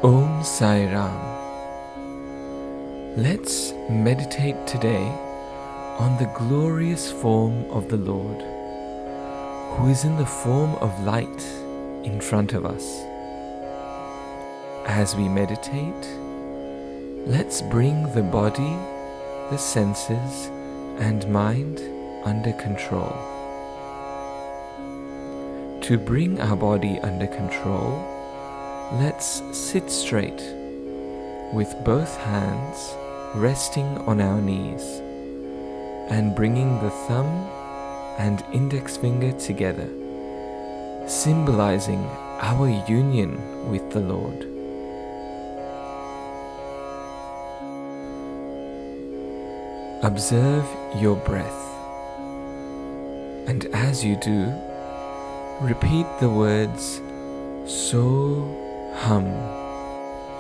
Om Sai Ram. Let's meditate today on the glorious form of the Lord, who is in the form of light in front of us. As we meditate, let's bring the body, the senses, and mind under control. To bring our body under control, let's sit straight with both hands resting on our knees and bringing the thumb and index finger together, symbolizing our union with the Lord. Observe your breath, and as you do, repeat the words So Hum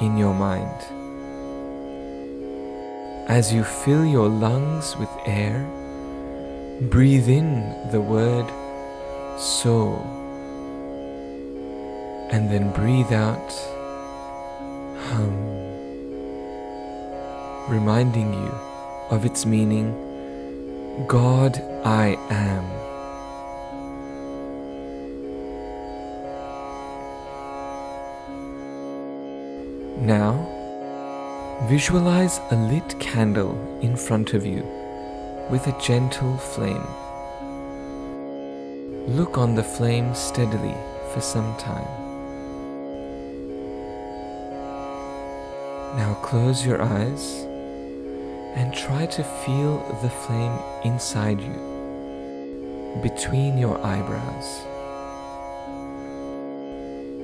in your mind. As you fill your lungs with air, breathe in the word So, and then breathe out Hum, reminding you of its meaning, God I am. Now, visualize a lit candle in front of you with a gentle flame. Look on the flame steadily for some time. Now close your eyes and try to feel the flame inside you, between your eyebrows.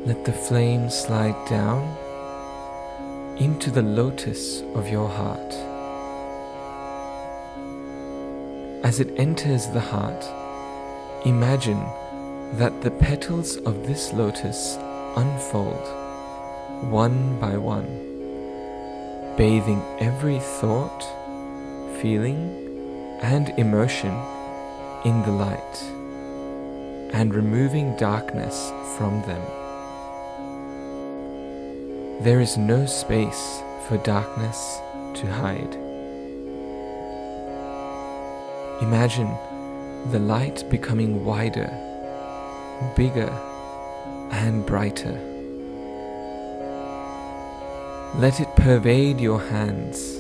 Let the flame slide down into the lotus of your heart. As it enters the heart, imagine that the petals of this lotus unfold one by one, bathing every thought, feeling, and emotion in the light, and removing darkness from them. There is no space for darkness to hide. Imagine the light becoming wider, bigger, and brighter. Let it pervade your hands.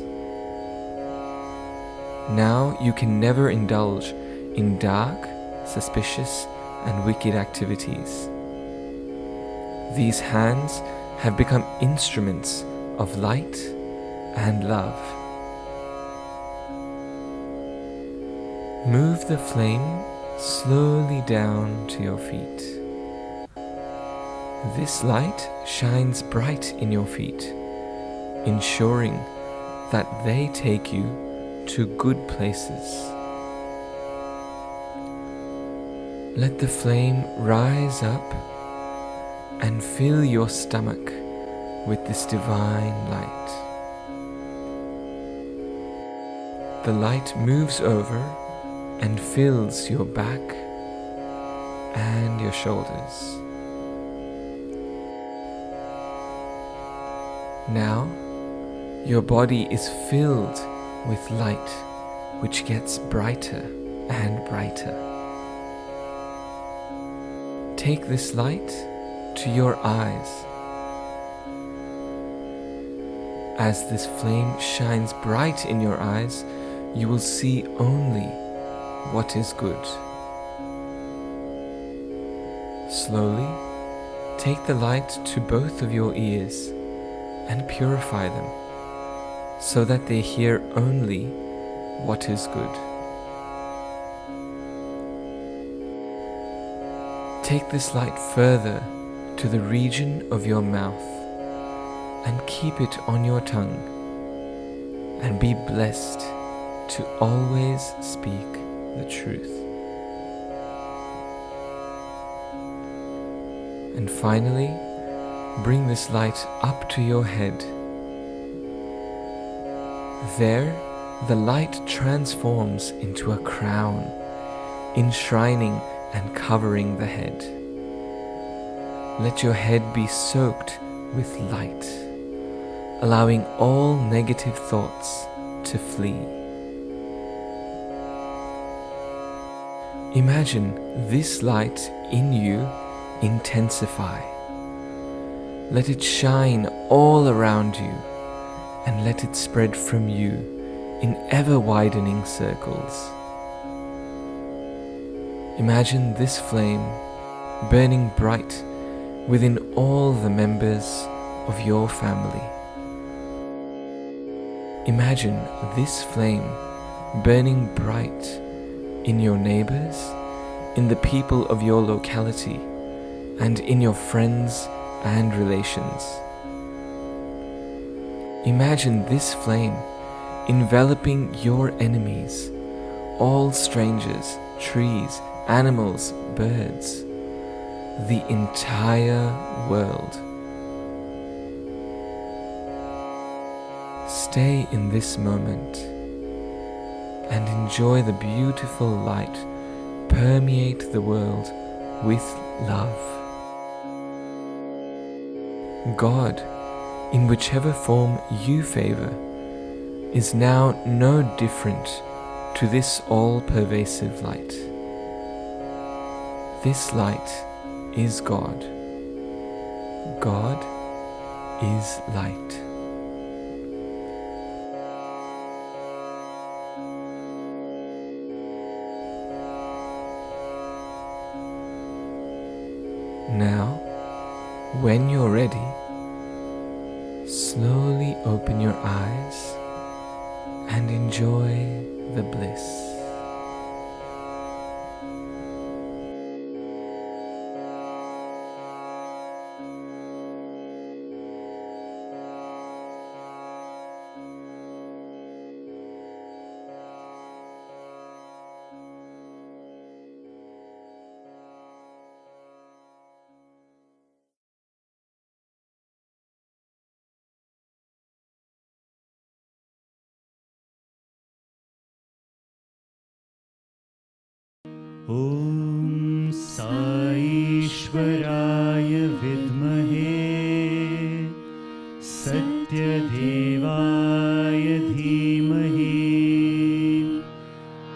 Now you can never indulge in dark, suspicious, and wicked activities. These hands have become instruments of light and love. Move the flame slowly down to your feet. This light shines bright in your feet, ensuring that they take you to good places. Let the flame rise up and fill your stomach with this divine light. The light moves over and fills your back and your shoulders. Now, your body is filled with light, which gets brighter and brighter. Take this light to your eyes. As this flame shines bright in your eyes, you will see only what is good. Slowly, take the light to both of your ears and purify them, so that they hear only what is good. Take this light further to the region of your mouth and keep it on your tongue, and be blessed to always speak the truth. And finally, bring this light up to your head. There, the light transforms into a crown, enshrining and covering the head. Let your head be soaked with light, allowing all negative thoughts to flee. Imagine this light in you intensify. Let it shine all around you, and let it spread from you in ever-widening circles. Imagine this flame burning bright within all the members of your family. Imagine this flame burning bright in your neighbors, in the people of your locality, and in your friends and relations. Imagine this flame enveloping your enemies, all strangers, trees, animals, birds, the entire world. Stay in this moment and enjoy the beautiful light permeate the world with love. God, in whichever form you favor, is now no different to this all-pervasive light. This light is God. God is light. Now, when you're ready, slowly open your eyes and enjoy the bliss. ॐ साईश्वराय विद्महे सत्यदेवाय धीमहि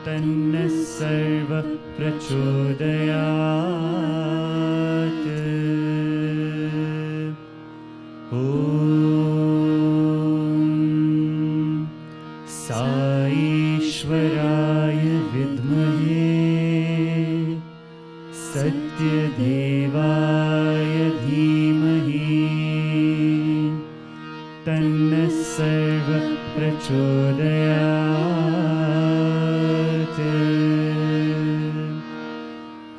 तन्नः सर्वः प्रचोदयात्। ॐ साईश्वराय विद्महे सत्यदेवाय धीमहि तन्नः सर्वः प्रचोदयात्।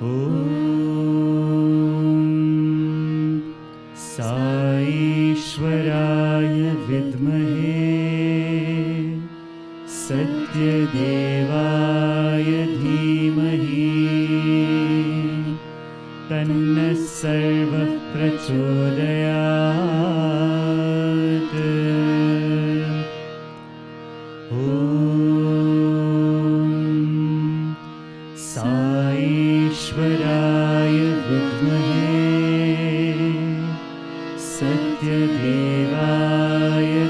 ॐ साईश्वराय विद्महे सत्यदेवाय धीमहि तन्नः सर्वः प्रचोदयात्। ॐ साईश्वराय विद्महे सत्यदेवाय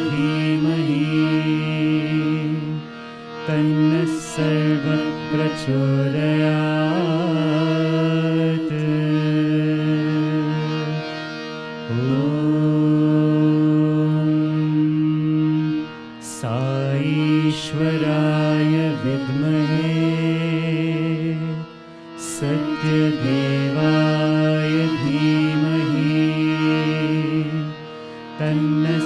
धीमहि तन्नः सर्वः प्रचोदयात्। ॐ साईश्वराय विद्महे सत्यदेवाय धीमहि तन्नः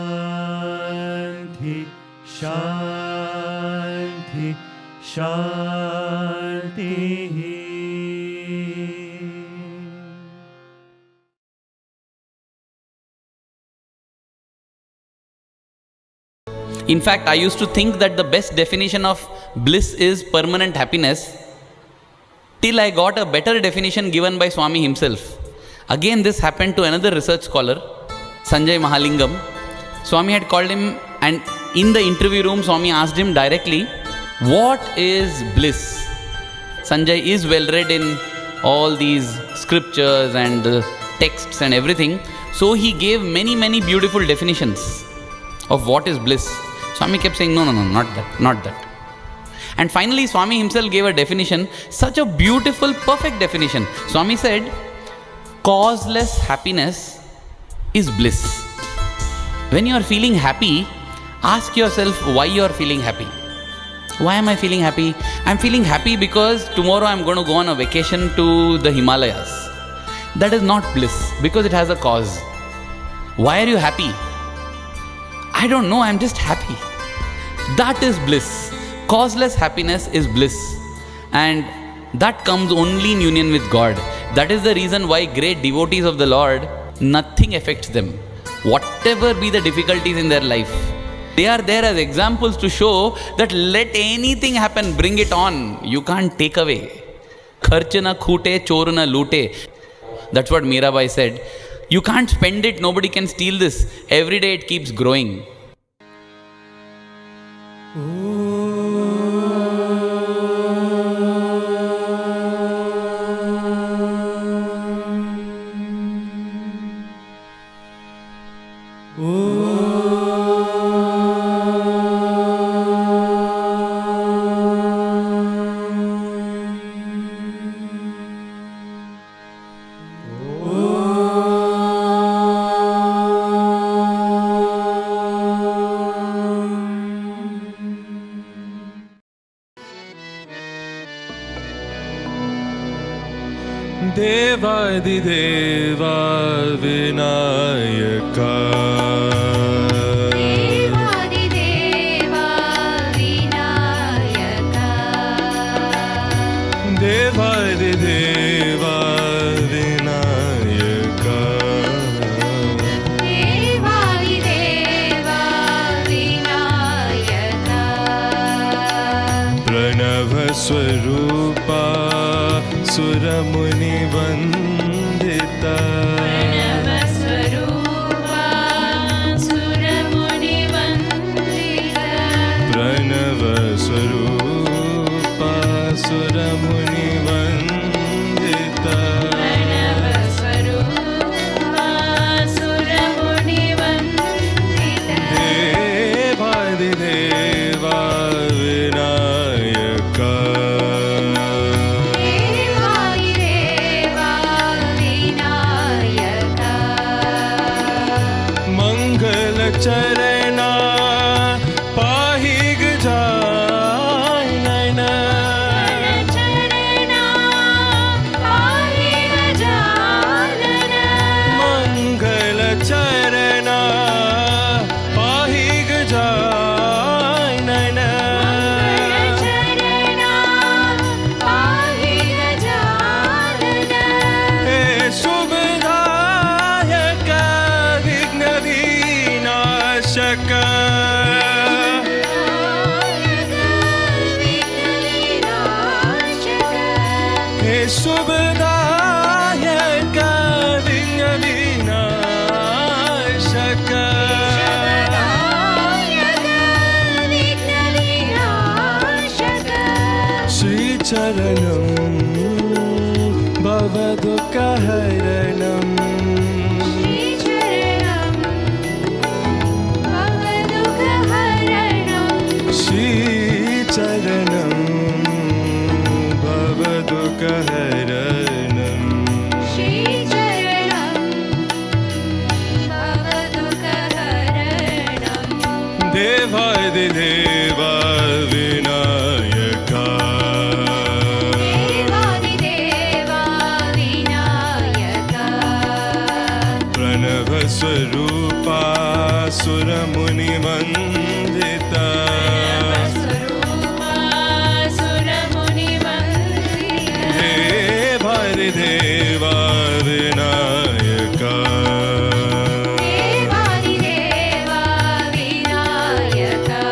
शान्ति शान्ति शान्तिः. In fact, I used to think that the best definition of bliss is permanent happiness, till I got a better definition given by Swami himself. Again, this happened to another research scholar, Sanjay Mahalingam. Swami had called him, and in the interview room, Swami asked him directly, what is bliss? Sanjay is well read in all these scriptures and texts and everything. So he gave many beautiful definitions of what is bliss. Swami kept saying, no, not that. And finally, Swami himself gave a definition, such a beautiful, perfect definition. Swami said, causeless happiness is bliss. When you are feeling happy, ask yourself why you are feeling happy. Why am I feeling happy? I am feeling happy because tomorrow I am going to go on a vacation to the Himalayas. That is not bliss, because it has a cause. Why are you happy? I don't know, I am just happy. That is bliss. Causeless happiness is bliss. And that comes only in union with God. That is the reason why great devotees of the Lord, nothing affects them. Whatever be the difficulties in their life, they are there as examples to show that let anything happen, bring it on. You can't take away. Kharch na khoote, chor na loote. That's what Mirabai said. You can't spend it, nobody can steal this. Every day it keeps growing. देवादिदेवा Vinayaka देवादिदेवा Vinayaka देवादिदेवा Vinayaka देवादिदेवा Vinayaka Pranav स्वरूपा सुरमुनिवन्दिता प्रणवस्वरूपा सुरमुनिवन्दिता प्रणव स्वरूपा सुरमुनिवन्दिता प्रणवस्वरूपा सुरमुनिवन्दिता देवादिदेवा विनायका देवादिदेवा विनायका चरणा पाहि गजानन चरणा पाहि गजानन मंगल चरणा पाहि गजानन चरणा पाहि गजानन हे शुभदायक विघ्न विनाशक हे शुभदायक विघ्न विनाशक श्रीचरणं भवदुःखहरणम् श्रीचरणं भवदुःखहरणम् देवादिदेवा विनायका प्रणवस्वरूपा सुर मुनिवन्दिता स्वरूपा सुरमुनिवन्दिता देवादिदेवा विनायका देवादिदेवा विनायका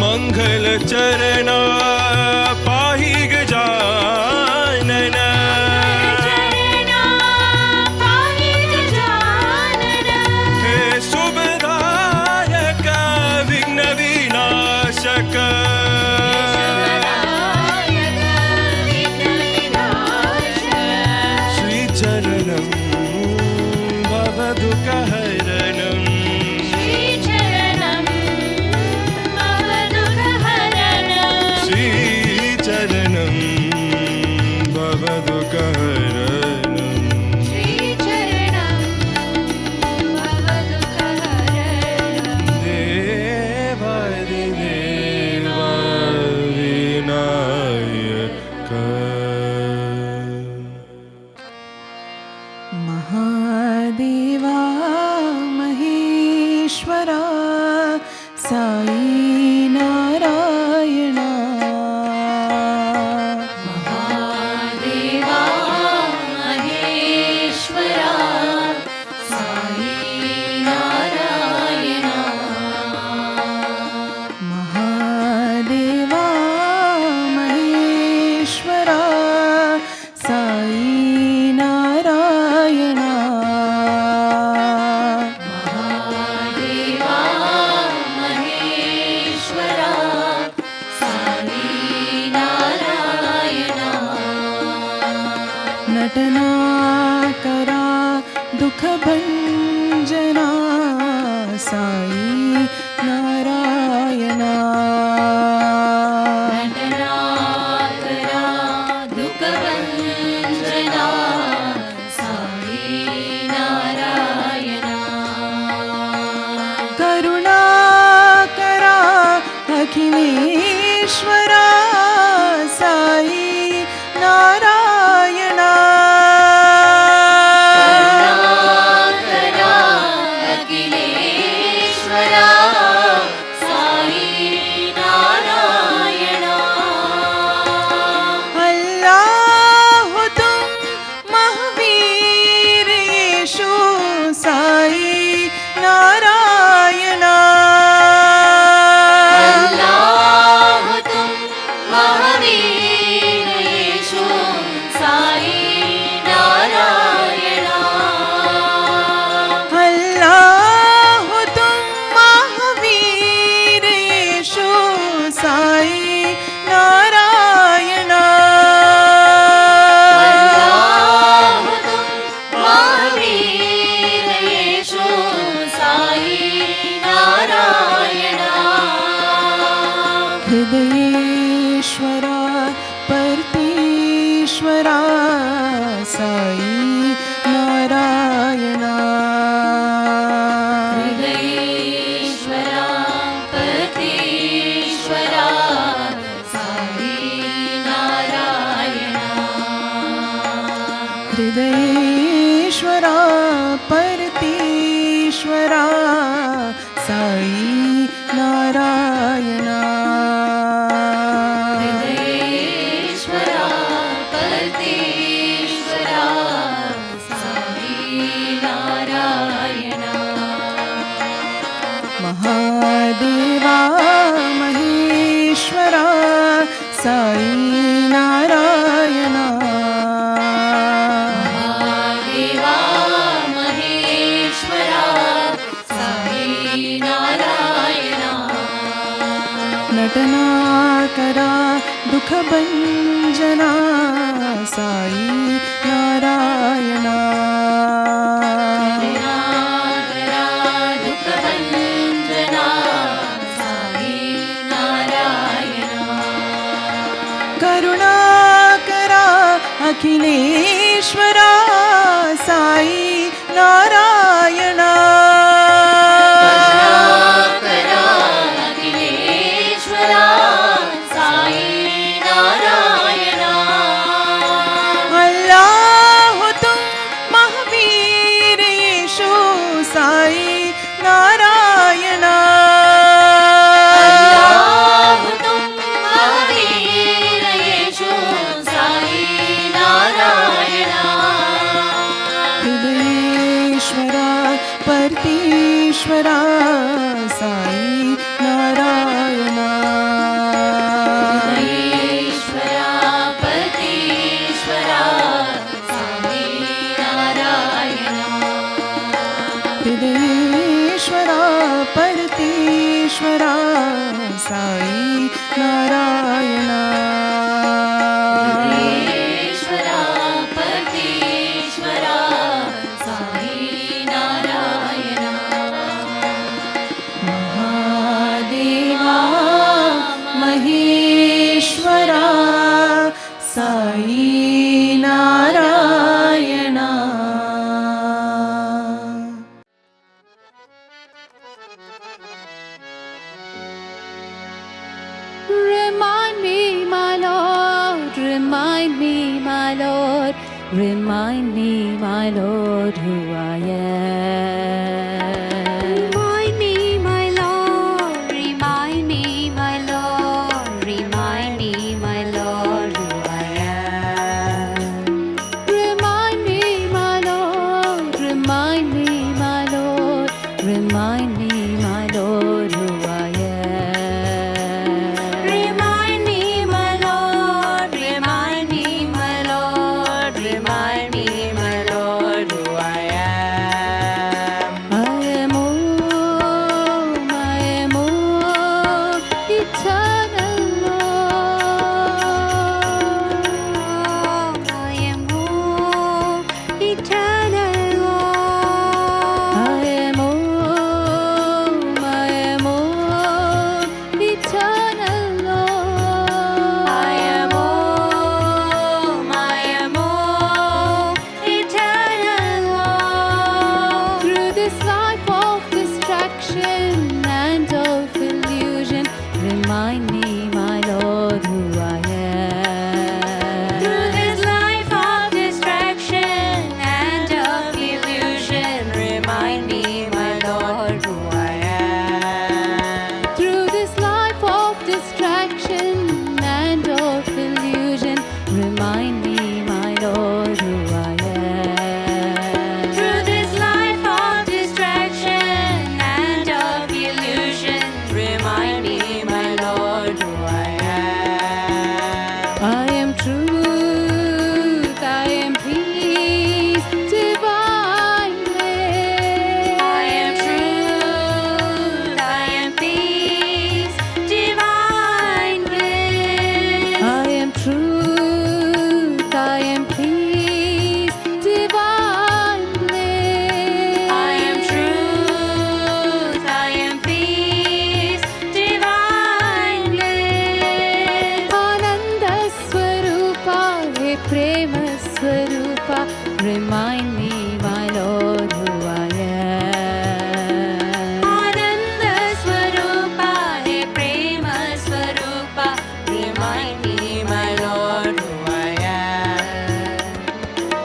मङ्गलचरणा पाहि गजानन चरणा पाहि गजानन हे शुभदायक विघ्नविनाशक नायक विघ्नविनाशक श्रीचरणं भवदुःखहरणं श्रीचरणं भवदुःखहरणं श्रीचरणं भवदुःखहरणं श्रीचरणं भवदुःखहरणं देवादिदेवा विनायका महादेवा महेश्वरा साई नारायणा महादेवा महेश्वरा साई नारायणा महादेवा महेश्वरा साई नारायणा महादेवा महेश्वरा साई नारायणा नटना करा दुख भंजना साई नारायणा नटना करा दुःखभंजना साई नारायणा करुणा करा अखिलेश्वरा साई नारायणा करुणाकरा अखिलेश्वरा साई नारायणा अल्लाह तुम महावीर यीशु साई नारायणा अल्लाह तुम महावीर यीशु साई नारायणा अल्लाह तुम महावीर यीशु साई नारायणा अल्लाह तुम महावीर यीशु साई नारायणा हृदयेश्वरा परतीश्वरा साई नारायणा हृदयेश्वरा पतीश्वरा साई नारायणा हृदयेश्वरा परतीश्वरा साई नारायणा हृदयेश्वरा पतीश्वरा साई नारायणा महादेवा महेश्वरा साई नारायणा महादेवा महेश्वरा साई नारायणा नटना करा दुख भंजना साई नारायणा करुणाकरा दुःखभंजना साई नारायणा करुणा करा अखिलेश्वरा साई नारायणा करुणाकरा अखिलेश्वरा साई नारायणा अल्लाह तुम महावीर यीशु साई नारायणा साई नारायण ईश्वरा पतीश्वरा साई नारायण हृदयेश्वरा परतीश्वरा साई नारायण ईश्वरा पतीश्वरा Sai Narayan Mahadeva Maheshwara Sai Narayan Remind me, my Lord, remind me, my Lord, remind me, my Lord, who I am. Remind me, my Lord, remind me, my Lord, remind me, my Lord, who I am. Remind me, my Lord, remind me, my Lord, remind me, my Lord, who I am. Remind me, my Lord, remind me, my Lord, remind me, my Lord, who I am. I am home, eternal Lord. I am home, eternal Lord. I am home, eternal Lord. I am home, eternal Lord. Through this life of distraction and of illusion, remind me, my Lord, who I am. Through this life of distraction and of illusion, remind me, my Lord, who I am. Through this life of distraction and of illusion, remind me, my Lord, who I am. Through this life of distraction and of illusion, remind me, my Lord, who I am. I am truth, I am peace, divine bliss. I am truth, I am peace, divine bliss. I am truth, I am peace, divine bliss. I am truth, I am peace, divine bliss. Ananda Swarupa, He Prema Swarupa, remind me, my Lord, who I am. Ananda Swarupa, He Prema Swarupa, remind me, my Lord, who I am.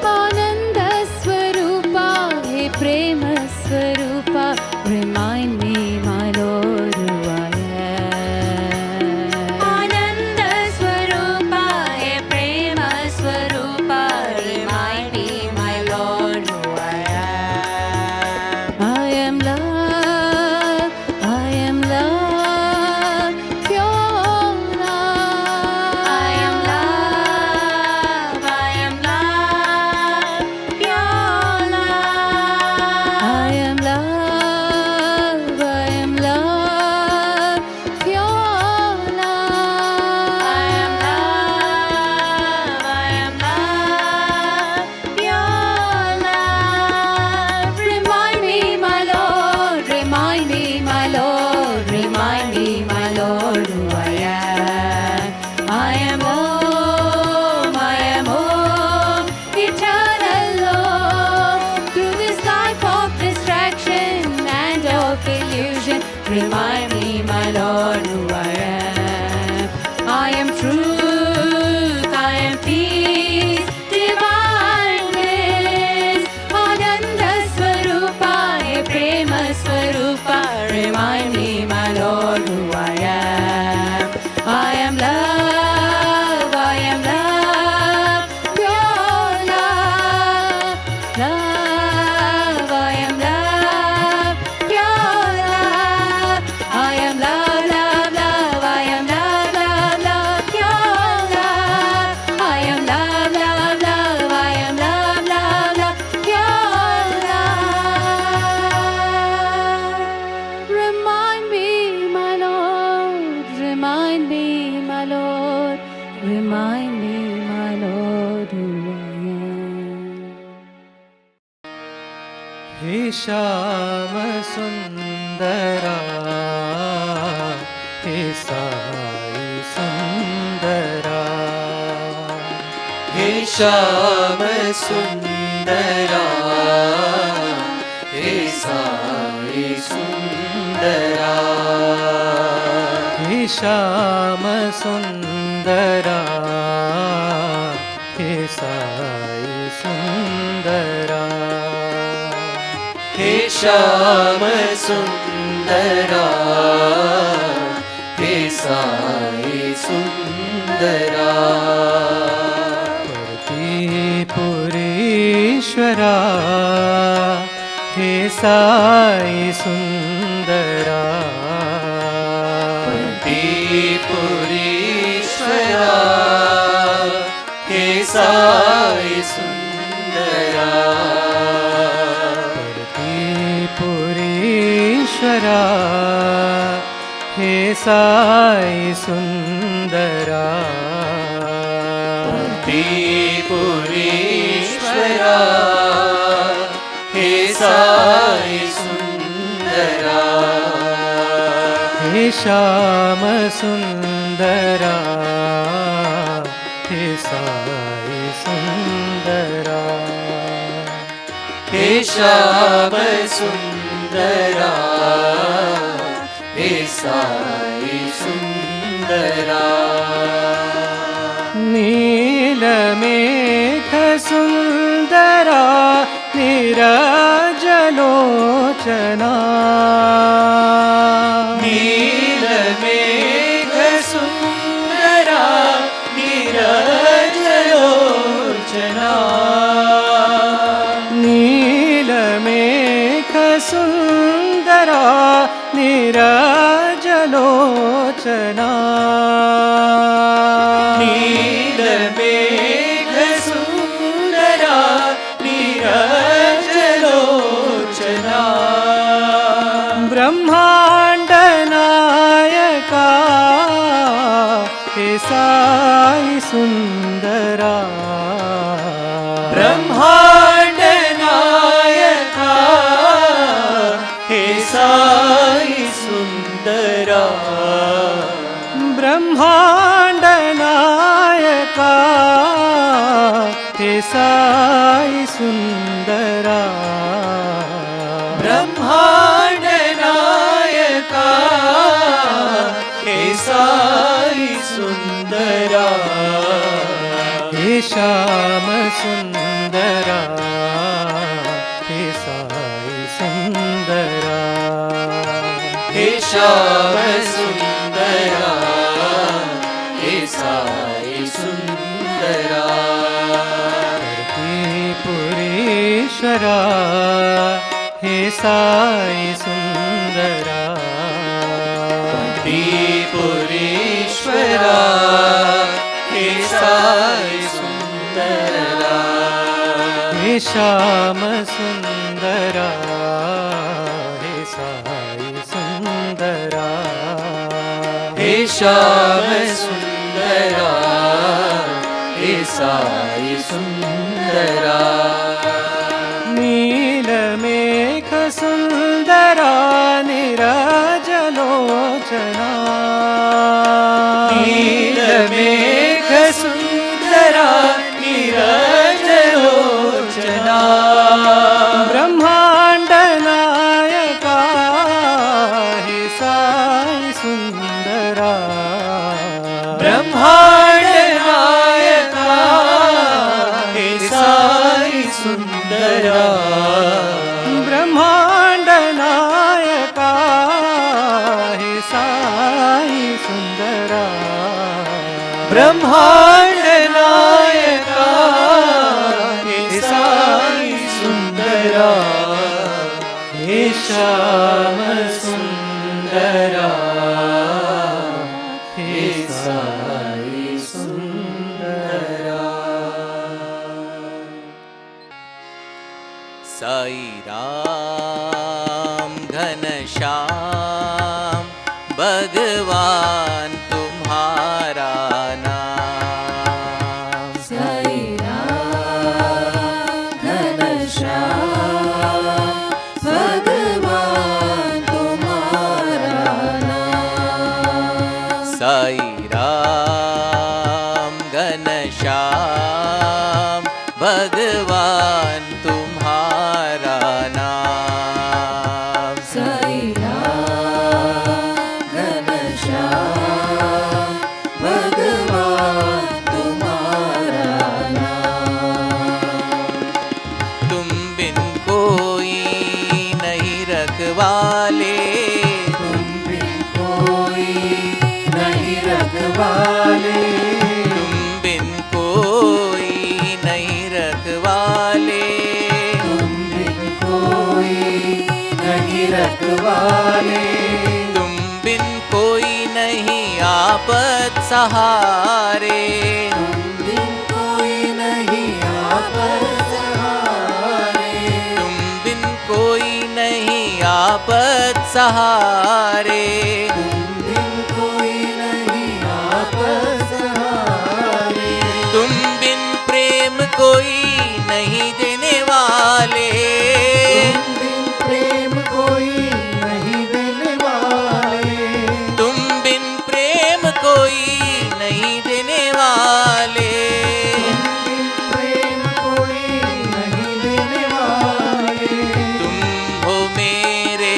Ananda Swarupa, He Prema Swarupa, remind me, my Lord, who I am. Ananda Swarupa, He Prema Swarupa, remind me, my Lord, who I am. I am love, I am love, pure love. I am love, I am love, pure love. I am love, I am love, pure love. I am love, I am love, pure love. Remind me, my Lord, remind me, my Lord, remind me, my Lord, who I am. I am home, eternal Lord. Through this life of distraction and of illusion, remind me, my Lord, who I am. I am truth, I am peace, divine bliss. Ananda Swarupa, He Prema Swarupa, remind me, my Lord, who I am. I am love, pure love, love. I am love, pure love. Remind me, my Lord, who I am. हे श्याम सुंदरा, हे साई सुंदरा, हे श्याम सुंदरा, हे साई सुंदरा, हे श्याम सुंदरा, हे साई सुंदरा, हे श्याम सुंदरा, हे साई सुंदरा, पुरीश्वरा, हे साई सुंदरा, पुरीश्वरा, हे साई सुंदरा, पुरीश्वरा, हे साई सुंदरा, पुरीश्वरा, हे साई सुंदरा, हे श्याम सुंदरा, हे साई सुंदरा, हे श्याम सुंदरा, हे साई सुंदरा, नीलमेघ सुंदरा, नीरजलोचना, नीलमेघ सुंदरा, नीरजलोचना, नीलमेघ सुंदरा, नीरजलोचना, नीलमेघ सुंदरा, नीरजलोचना, ब्रह्मांड नायका, हे साई सुंदरा, ब्रह्मांड नायका, हे साई सुंदरा, ब्रह्मांड नायका, हे साई सुंदरा, ब्रह्मांड नायका, हे साई सुंदरा, हे श्याम सुंदरा, हे साई सुंदरा, हे श्याम सुंदरा, हे साई सुंदरा, पुरीश्वरा, हे साई सुंदरा, पुरीश्वरा, हे साई सुंदरा, हे श्याम सुंदरा, हे साई सुंदरा, हे श्याम सुंदरा, हे साई सुंदरा, नीलमेघ सुंदरा, नीरजलोचना, नीलमेघ सुंदरा, नीरजलोचना, ब्रह्मांड नायका, हे साई सुंदरा, ब्रह्मांड नायका, हे साई सुंदरा, ब्रह्मांड नायका, हे साई सुंदरा, ब्रह्मांड नायका, हे साई सुंदरा, हे श्याम सुंदरा, हे साई सुंदरा। साई राम घनश्याम भगवान तुम्हारा नाम, आपत सहारे। बिन कोई नहीं आपत सहारे। तुम बिन कोई नहीं आपत सहारे। बिन कोई नहीं आपत सहारे। तुम बिन प्रेम कोई नहीं देने वाले। बिन प्रेम कोई नहीं देने वाले। तुम बिन प्रेम कोई नहीं देने वाले। बिन प्रेम कोई नहीं देने वाले। तुम हो मेरे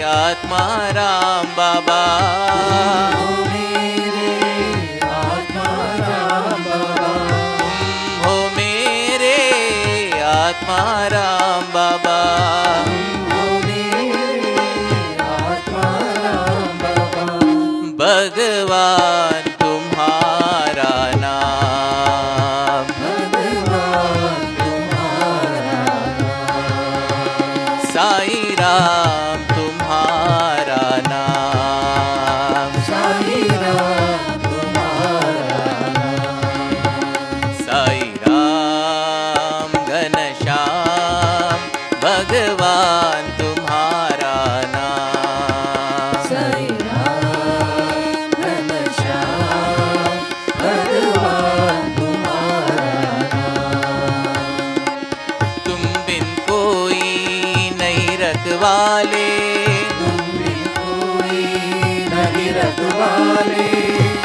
आत्मा राम बाबा। हो मेरे आत्मा राम बाबा। तुम हो मेरे आत्मा राम बाबा। हो मेरे आत्मा राम बाबा। भगवान तुम्हारा नाम। भगवान तुम्हारा साई राम तुम्हारा नाम। साई राम तुम्हारा साई राम घनश्याम भगवान तुम्हारा नाम। साई राम घनश्याम भगवान तुम्हारा तुम बिन कोई नहीं रखवाले। तुम बिन कोई नहीं रखवाले।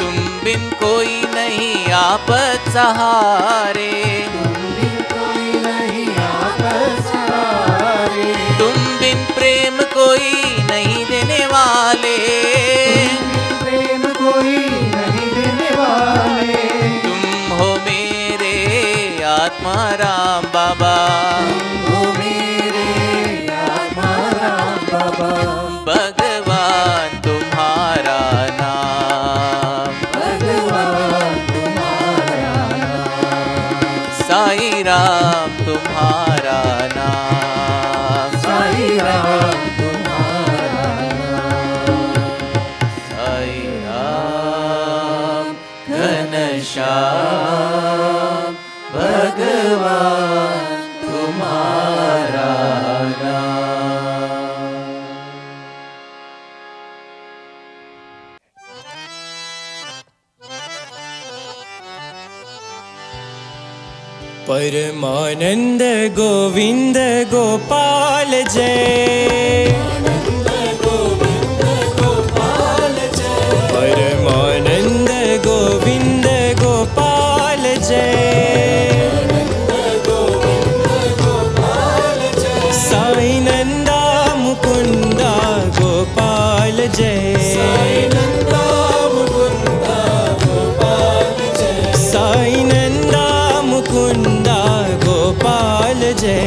तुम बिन कोई नहीं आपत सहारे। तुम बिन कोई नहीं आपत सहारे। तुम बिन प्रेम कोई नहीं देने वाले। प्रेम कोई नहीं देने वाले। तुम हो मेरे आत्मा राम बाबा। हो मेरे आत्मा राम बाबा। भगवान तुम्हारा नाम। भगवान तुम्हारा साई राम तुम्हारा नाम। साई राम तुम्हारा साई राम घनश्याम भगवान तुम्हारा नाम। परमानंद गोविंद गोपाल जय। परमानंद गोविंद गोपाल जय। साई नंदा मुकुंदा गोपाल जय। साई नंदा मुकुंदा गोपाल जय।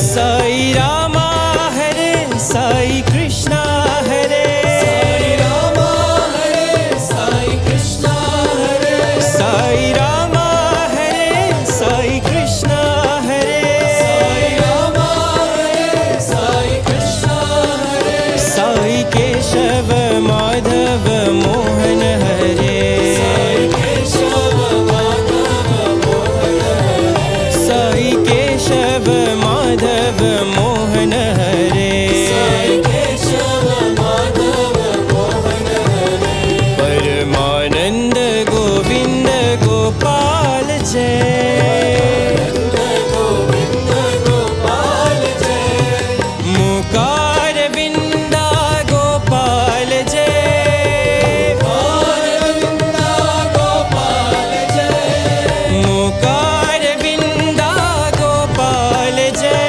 साई रामा हरे साई कृष्णा हरे। साई रामा हरे साई कृष्णा हरे। साई रामा हरे साई कृष्णा हरे। साई रामा हरे साई कृष्णा हरे। साई केशव माधव मोहन हरे। साई केशव माधव मोहन हरे। साई केशव माधव मोहन हरे। साई केशव माधव मोहन हरे। परमानंद गोविंद गोपाल जय। गोविंद गोपाल जय। मुकार विंदा गोपाल जय। मुकार विंदा गोपाल जय।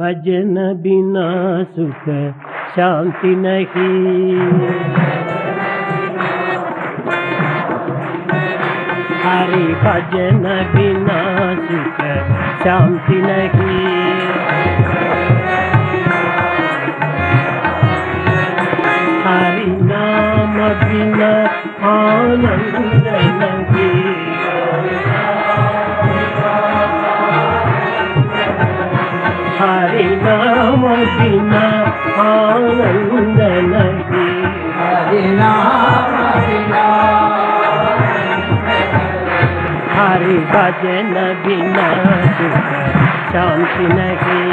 भजन बिना सुख शांति नहीं, हरि भजन बिना सुख शांति नहीं, हरि नाम बिना आनंद नहीं, हरि नाम बिना आनंद नहीं, हरि नाम बिना, हरि भजन बिना सुख शांति नहीं,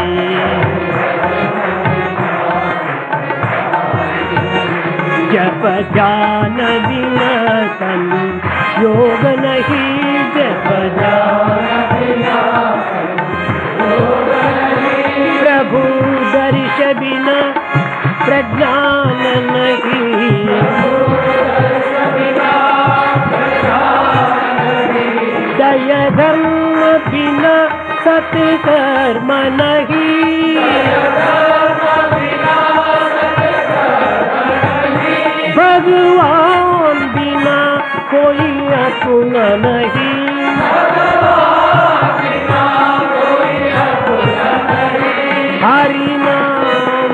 जप जान बिना संयोग नहीं, जप जान बिना संयोग नहीं, प्रभु दर्श बिना प्रज्ञान नहीं, दय धर्म बिना सत्कर्म नहीं, भगवान बिना कोई अपना नहीं, हरि नाम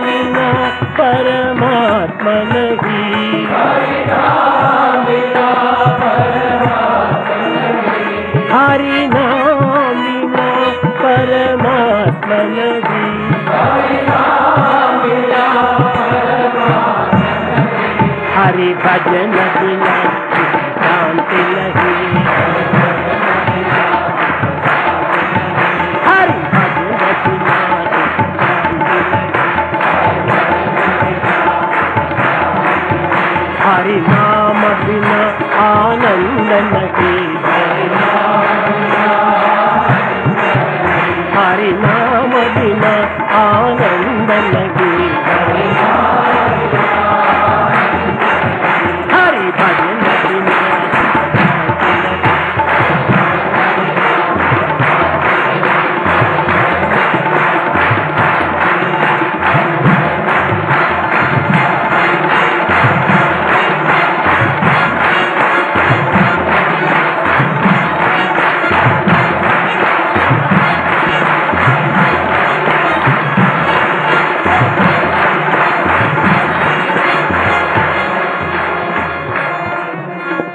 बिना परमात्मा नहीं, हरि नाम बिना परमात्मा नहीं, हरि भजन बिना शांति नहीं, हरि भजन बिना हरि नाम बिना आनंद नहीं, हरि नाम बिना आनंद नहीं, हरि भजन बिना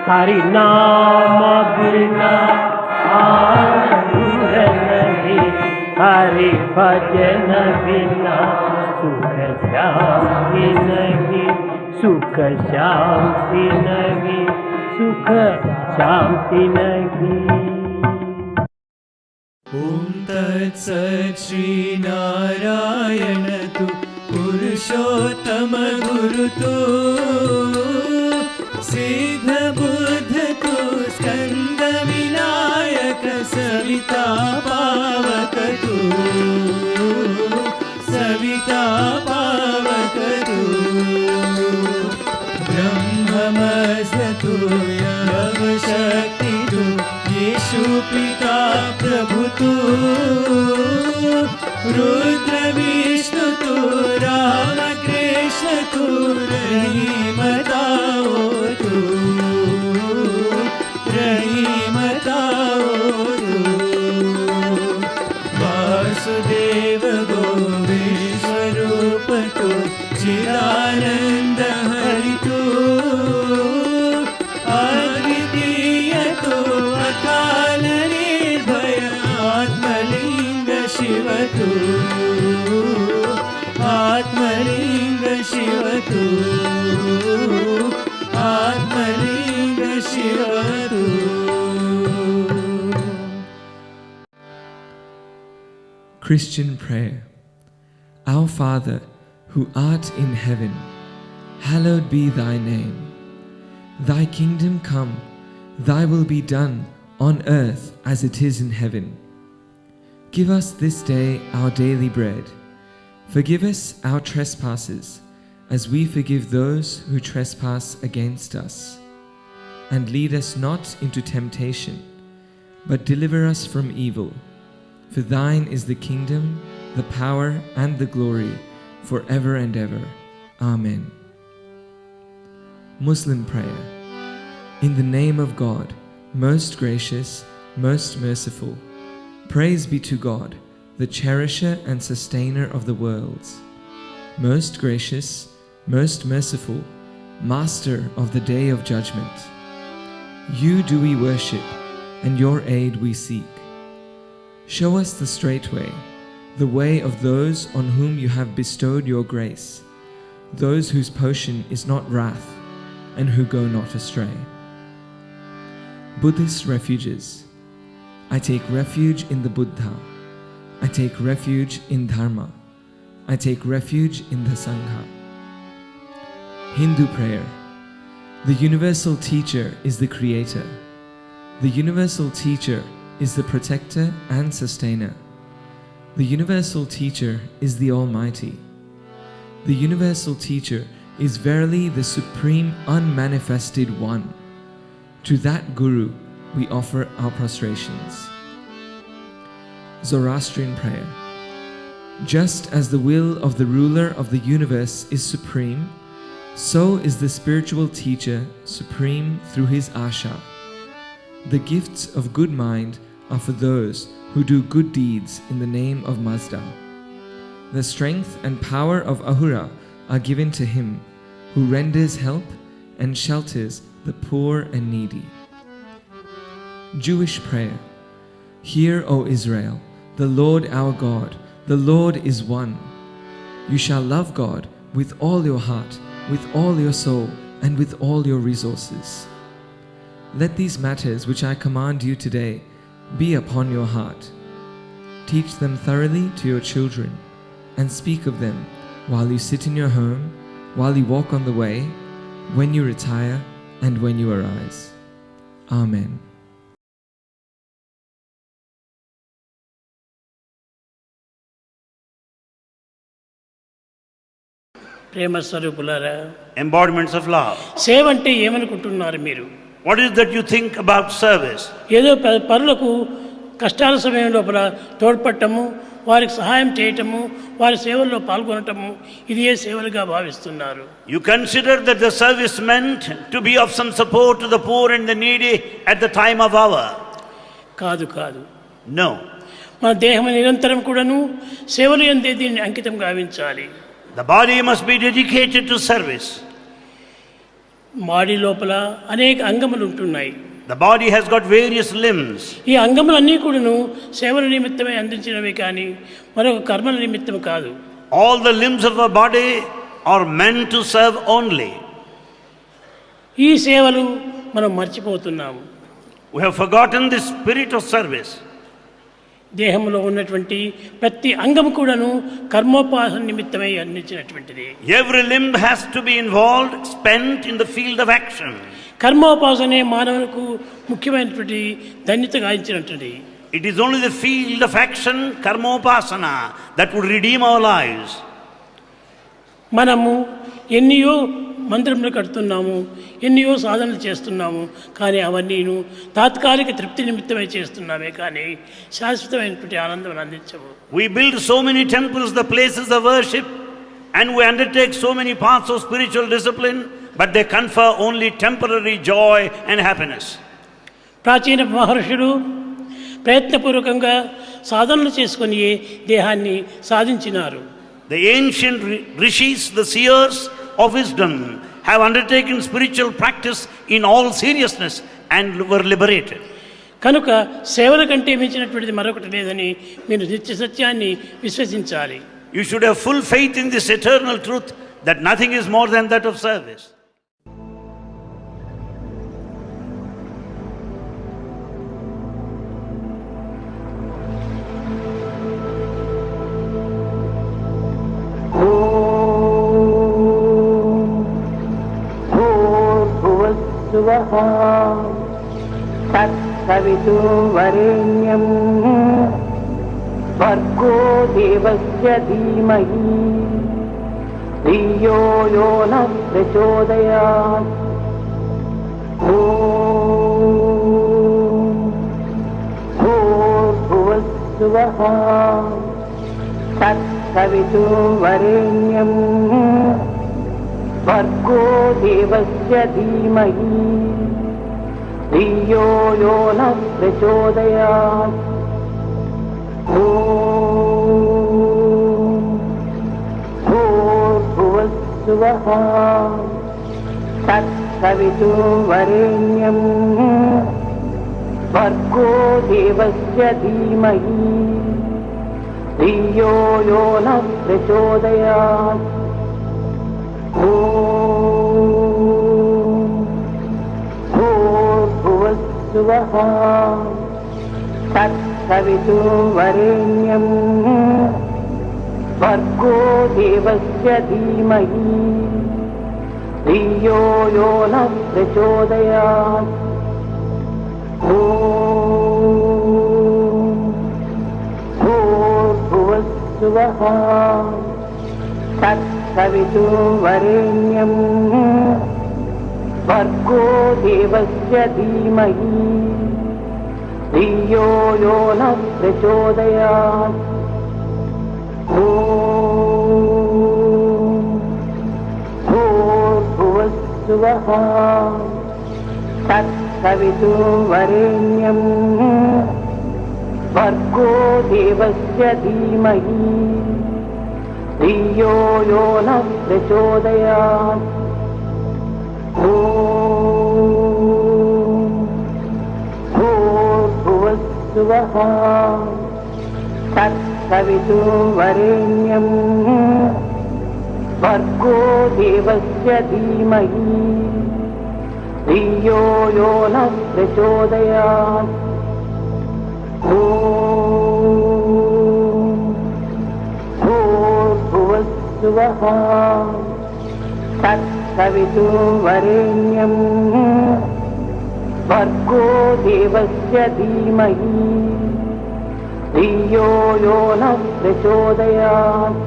हरि नाम बिना आनंद नहीं, हरि भजन बिना सुख शांति नहीं, सुख शांति नहीं, सुख शांति नहीं। ॐ तत्सत् श्री नारायण तु पुरुषोत्तम गुरु तु सिद्ध बुद्ध तु स्कंद विनायक सविता पावक तु सविता पावक तु ब्रह्ममस्य तु यव शक्ति तु येषु पिता प्रभु तु रुद्र विष्णु तु राम कृष्ण तु रहीम ताओ तु रहीम ताओ तु वासुदेव गोविंद स्वरूप तु चिदानंद हरि तु अद्वितीय तु अकाल निर्भय आत्मलिंग शिव तु आत्मलिंग शिव तु आत्मलिंग शिव तु। Christian prayer. Our Father, who art in heaven, hallowed be thy name. Thy kingdom come, thy will be done on earth as it is in heaven. Give us this day our daily bread. Forgive us our trespasses, as we forgive those who trespass against us. And lead us not into temptation, but deliver us from evil. For thine is the kingdom, the power and the glory forever and ever. Amen. Muslim prayer. In the name of God, most gracious, most merciful, praise be to God, the cherisher and sustainer of the worlds. Most gracious, most merciful, master of the day of judgment. You do we worship, and your aid we seek. Show us the straight way, the way of those on whom you have bestowed your grace, those whose potion is not wrath, and who go not astray. Buddhist refuges. I take refuge in the Buddha. I take refuge in Dharma. I take refuge in the Sangha. Hindu prayer. The universal teacher is the creator. The universal teacher is the protector and sustainer. The universal teacher is the Almighty. The universal teacher is verily the supreme unmanifested one. To that Guru we offer our prostrations. Zoroastrian prayer. Just as the will of the ruler of the universe is supreme, so is the spiritual teacher supreme through his asha. The gifts of good mind are for those who do good deeds in the name of Mazda. The strength and power of Ahura are given to him who renders help and shelters the poor and needy. Jewish prayer. Hear, O Israel, the Lord our God, the Lord is one. You shall love God with all your heart, with all your soul, and with all your resources. Let these matters which I command you today be upon your heart. Teach them thoroughly to your children, and speak of them while you sit in your home, while you walk on the way, when you retire, and when you arise. Amen. ప్రేమ స్వరూపులారా, embodiments of love. సేవ అంటే ఏమనుకుంటున్నారు మీరు? What is that you think about service? ఏదో పరులకు కష్టాల సమయం లోపల తోడ్పడటము, వారికి సహాయం చేయటము, వారి సేవల్లో పాల్గొనటము, ఇది ఏ సేవలుగా భావిస్తున్నారు? You consider that the service meant to be of some support to the poor and the needy at the time of hour. కాదు కాదు. No. మన దేహం నిరంతరం కూడాను సేవలు యందే దీన్ని అంకితం గావించాలి. The body must be dedicated to service. మాడి లోపల అనేక అంగములు ఉంటున్నాయి. The body has got various limbs. ఈ అంగములన్నీ కూడాను సేవల నిమిత్తమే అందించినవి కానీ మరొక కర్మల నిమిత్తం కాదు. All the limbs of our body are meant to serve only. ఈ సేవలు మనం మర్చిపోతున్నాము. We have forgotten the spirit of service. దేహంలో ఉన్నటువంటి ప్రతి అంగము కూడాను కర్మోపాసన నిమిత్తమై అందించినటువంటిది. Every limb has to be involved, spent in the field of action. కర్మోపాసనే మానవులకు ముఖ్యమైనటువంటి ధన్యత గాయించినటువంటిది. It is only the field of action, karmopasana, that would redeem our lives. మనము ఎన్నో మందిరములు కడుతున్నాము, ఎన్నో సాధనలు చేస్తున్నాము, కానీ అవన్నీను తాత్కాలిక తృప్తి నిమిత్తమై చేస్తున్నామే కానీ శాశ్వతమైనటువంటి ఆనందం అందించవు. We build so many temples, the places of worship, and we undertake so many paths of spiritual discipline, but they confer only temporary joy and happiness. ప్రాచీన మహర్షులు ప్రయత్నపూర్వకంగా సాధనలు చేసుకొని దేహాన్ని సాధించినారు. The ancient rishis, the seers of wisdom, have undertaken spiritual practice in all seriousness and were liberated. కనుక సేవల కంటే మించినటువంటిది మరొకటి లేదని మీరు నిత్య సత్యాన్ని విశ్వసించాలి. You should have full faith in this eternal truth that nothing is more than that of service. तत्सवितुर्वरेण्यं भर्गो देवस्य धीमहि धियो यो नः प्रचोदयात्. ॐ भूर्भुवः स्वः तत्सवितुर्वरेण्यं भर्गो देवस्य धीमहि धियो यो नः प्रचोदयात्। भूर्भुवस्सुवः तत्सवितुर्वरेण्यं भर्गो देवस्य धीमहि धियो यो नः प्रचोदयात्। भूर्भुवस्सुवः तत्सवितुर्वरेण्यं भर्गो देवस्य धीमहि धियो यो नः प्रचोदयात्। भूर्भुवस्सुवः तत्सवितुर्वरेण्यं भर्गो देवस्य धीमहि धियो यो नः प्रचोदयात्। भूर्भुवस्सुवः तत्सवितुर्वरेण्यं भर्गो देवस्य धीमहि धियो यो नः प्रचोदयात्। भूर्भुवस्सुवः तत्सवितुर्वरेण्यं भर्गो देवस्य धीमहि धियो यो नः प्रचोदयात्। भूर्भुवस्सुवः तत्सवितुर्वरेण्यं भर्गो देवस्य धीमहि धियो यो नः प्रचोदयात्।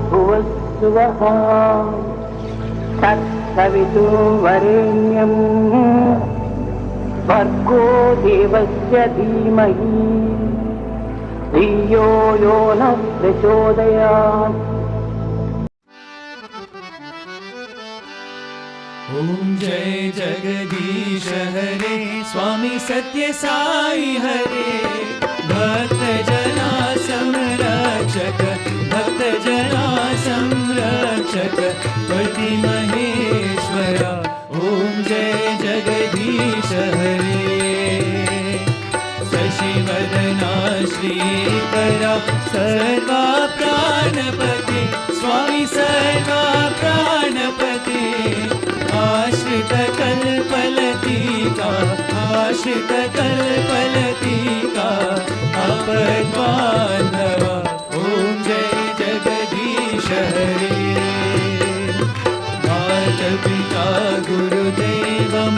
भूर्भुवस्सुवः तत्सवितुर्वरेण्यं भर्गो देवस्य धीमहि धियो यो नः प्रचोदयात्। ओम जय जगदीश हरे स्वामी सत्य साई हरे भक्त जना संरक्षक भक्त जना संरक्षक पति महेश्वरा ओम जय जगदीश हरे शशिवदना श्रीकरा सर्वा प्राणपते स्वामी सर्वा प्राणपते आश्रित कल्पलतिका आश्रित कल्पलतिका आपद्बान्धवा ओम जय जगदीश हरे माता पिता गुरुदेवं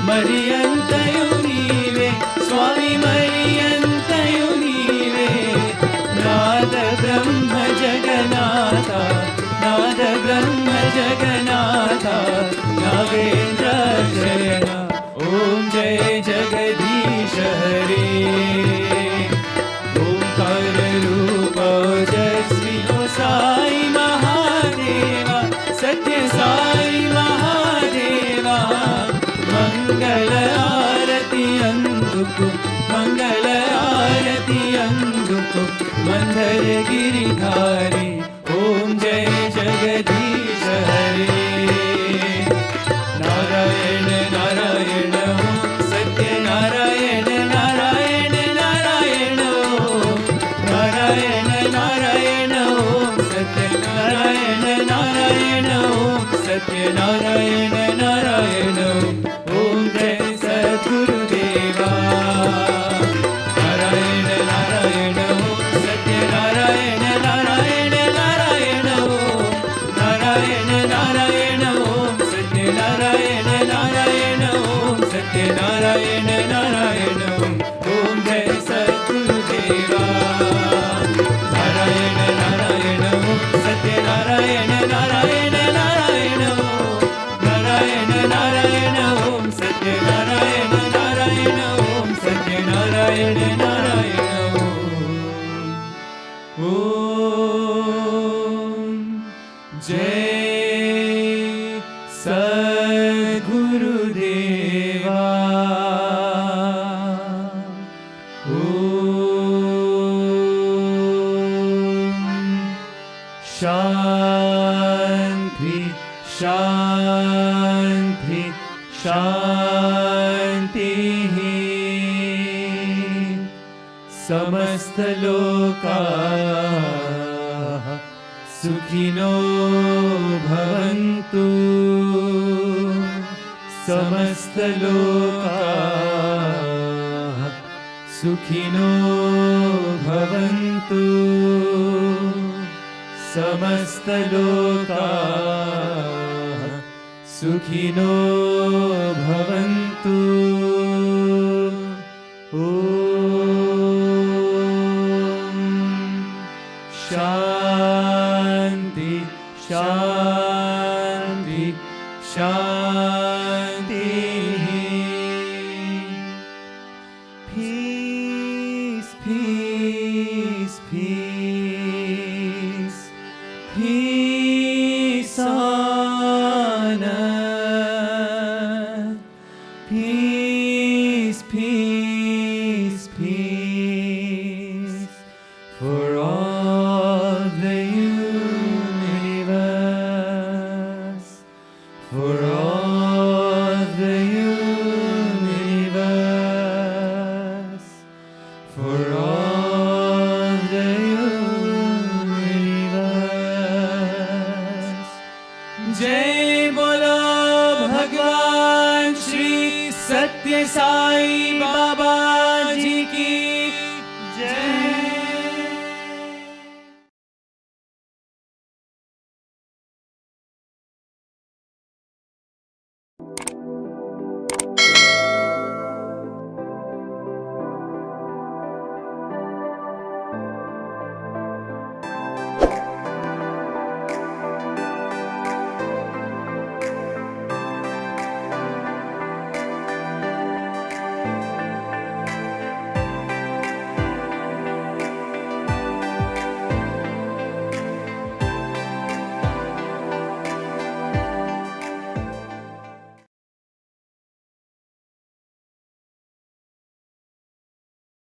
मरियन्तयु नीवे स्वामी मरियन्तयु नीवे नाद ब्रह्म जगन्नाथा नाद ब्रह्म जगन्नाथा नागेन्द्र शयना ओम जय जगदीश हरे ओंकार रूप ओजस्वी ओ साई महादेवा सत्य साई महादेवा मंगल आरती अंदुको मंगल आरती अंदुको मंदर गिरिधारी ओम जय जगदीश हरे नारायण नारायण ओम सत्य नारायण नारायण नारायण ओम नारायण नारायण ओम सत्य नारायण नारायण ओम सत्य नारायण नारायण ओम जय सद्गुरुदेवा नारायण नारायण ओम सत्य नारायण नारायण नारायण ओम नारायण नारायण ओम सत्य नारायण नारायण ओम सत्य नारायण नारायण ओम जय सद्गुरुदेवा नारायण नारायण ओम सत्य नारायण नारायण नारायण ओम नारायण नारायण ओम सत्य नारायण नारायण ओम शांति शांति शांति समस्त लोकाः सुखिनो भवन्तु समस्त लोकाः सुखिनो भवन्तु समस्त लोकाः सुखिनो भवन्तु शांति शांति शांति peace peace peace peace on earth peace peace peace for all the universe for all the universe for all the universe जय बोलो भगवान श्री सत्य साई बाबा